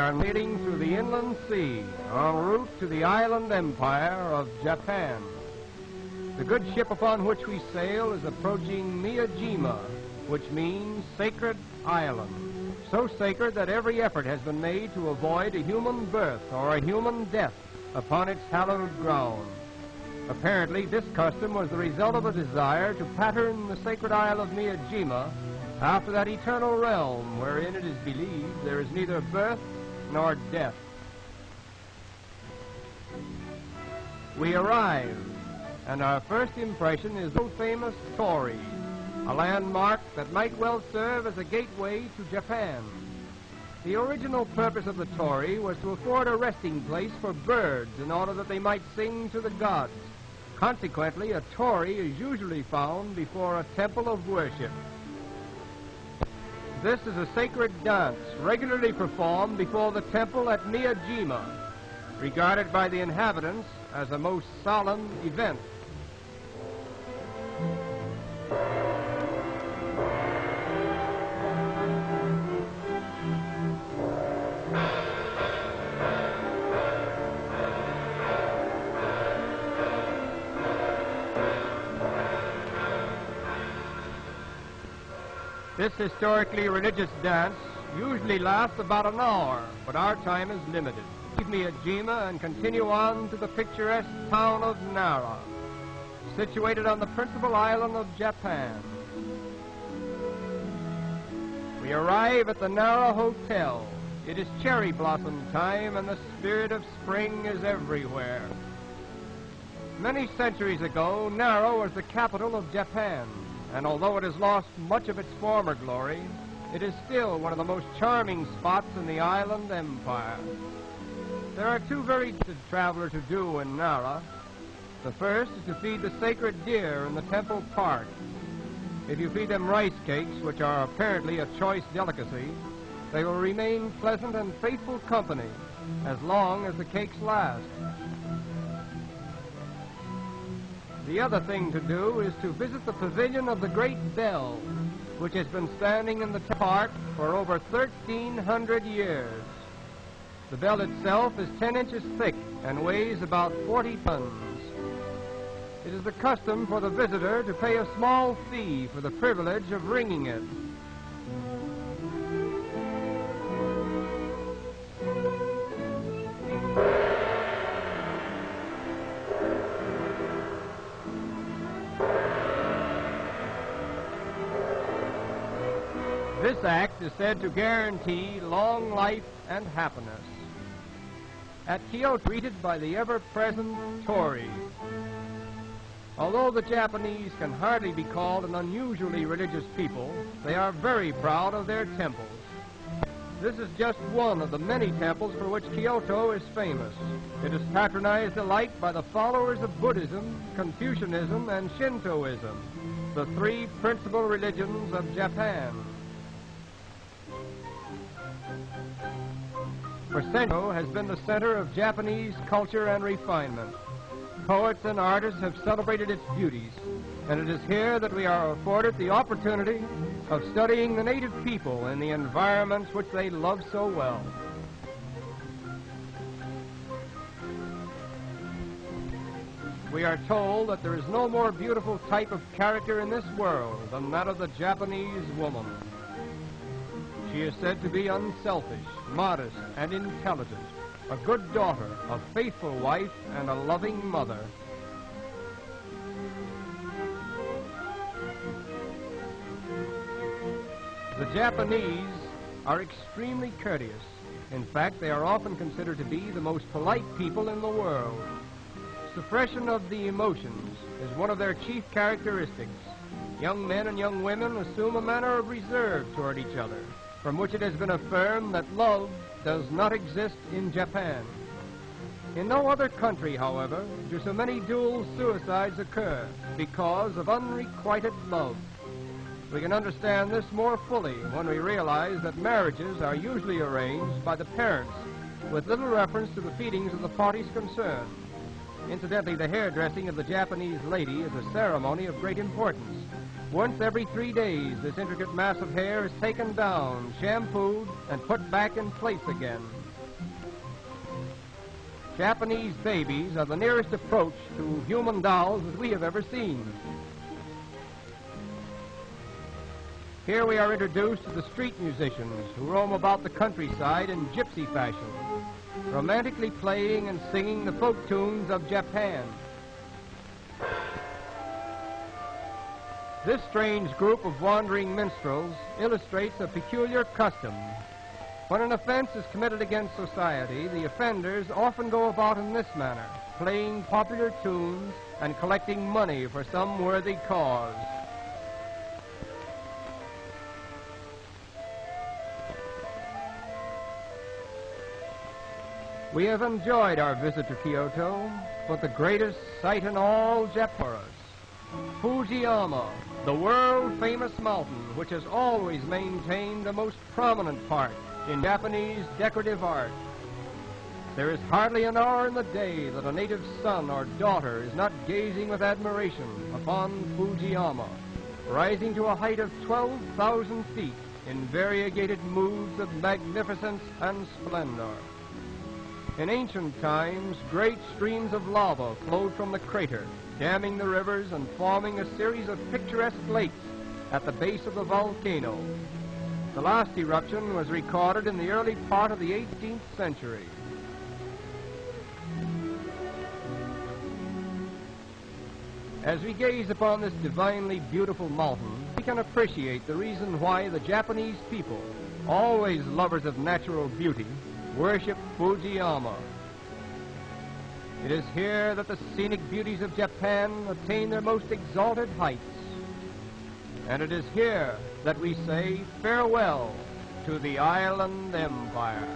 are sailing through the inland sea en route to the island empire of Japan. The good ship upon which we sail is approaching Niojima, which means sacred island. So sacred that every effort has been made to avoid a human birth or a human death upon its hallowed ground. Apparently, this custom was the result of a desire to pattern the sacred isle of Niojima after that eternal realm wherein it is believed there is neither birth nor death. We arrive, and our first impression is the famous Tori, a landmark that might well serve as a gateway to Japan. The original purpose of the Tori was to afford a resting place for birds in order that they might sing to the gods. Consequently, a Tori is usually found before a temple of worship. This is a sacred dance regularly performed before the temple at Niojima, regarded by the inhabitants as a most solemn event. This historically religious dance usually lasts about an hour, but our time is limited. Leave Niojima and continue on to the picturesque town of Nara, situated on the principal island of Japan. We arrive at the Nara Hotel. It is cherry blossom time and the spirit of spring is everywhere. Many centuries ago, Nara was the capital of Japan, and although it has lost much of its former glory, it is still one of the most charming spots in the island empire. There are two very good travelers to do in Nara. The first is to feed the sacred deer in the temple park. If you feed them rice cakes, which are apparently a choice delicacy, they will remain pleasant and faithful company as long as the cakes last. The other thing to do is to visit the pavilion of the Great Bell, which has been standing in the park for over 1,300 years. The bell itself is 10 inches thick and weighs about 40 tons. It is the custom for the visitor to pay a small fee for the privilege of ringing it. This act is said to guarantee long life and happiness. At Kyoto, greeted by the ever-present Tori. Although the Japanese can hardly be called an unusually religious people, they are very proud of their temples. This is just one of the many temples for which Kyoto is famous. It is patronized alike by the followers of Buddhism, Confucianism, and Shintoism, the three principal religions of Japan. For centuries, has been the center of Japanese culture and refinement. Poets and artists have celebrated its beauties, and it is here that we are afforded the opportunity of studying the native people in the environments which they love so well. We are told that there is no more beautiful type of character in this world than that of the Japanese woman. She is said to be unselfish, modest, and intelligent, a good daughter, a faithful wife, and a loving mother. The Japanese are extremely courteous. In fact, they are often considered to be the most polite people in the world. Suppression of the emotions is one of their chief characteristics. Young men and young women assume a manner of reserve toward each other, from which it has been affirmed that love does not exist in Japan. In no other country, however, do so many dual suicides occur because of unrequited love. We can understand this more fully when we realize that marriages are usually arranged by the parents with little reference to the feelings of the parties concerned. Incidentally, the hairdressing of the Japanese lady is a ceremony of great importance. Once every 3 days, this intricate mass of hair is taken down, shampooed, and put back in place again. Japanese babies are the nearest approach to human dolls that we have ever seen. Here we are introduced to the street musicians who roam about the countryside in gypsy fashion, romantically playing and singing the folk tunes of Japan. This strange group of wandering minstrels illustrates a peculiar custom. When an offense is committed against society, the offenders often go about in this manner, playing popular tunes and collecting money for some worthy cause. We have enjoyed our visit to Kyoto, but the greatest sight in all Japan, Fujiyama, the world-famous mountain which has always maintained the most prominent part in Japanese decorative art. There is hardly an hour in the day that a native son or daughter is not gazing with admiration upon Fujiyama, rising to a height of 12,000 feet in variegated moods of magnificence and splendor. In ancient times, great streams of lava flowed from the crater, damming the rivers and forming a series of picturesque lakes at the base of the volcano. The last eruption was recorded in the early part of the 18th century. As we gaze upon this divinely beautiful mountain, we can appreciate the reason why the Japanese people, always lovers of natural beauty, worship Fujiyama. It is here that the scenic beauties of Japan attain their most exalted heights. And it is here that we say farewell to the Island Empire.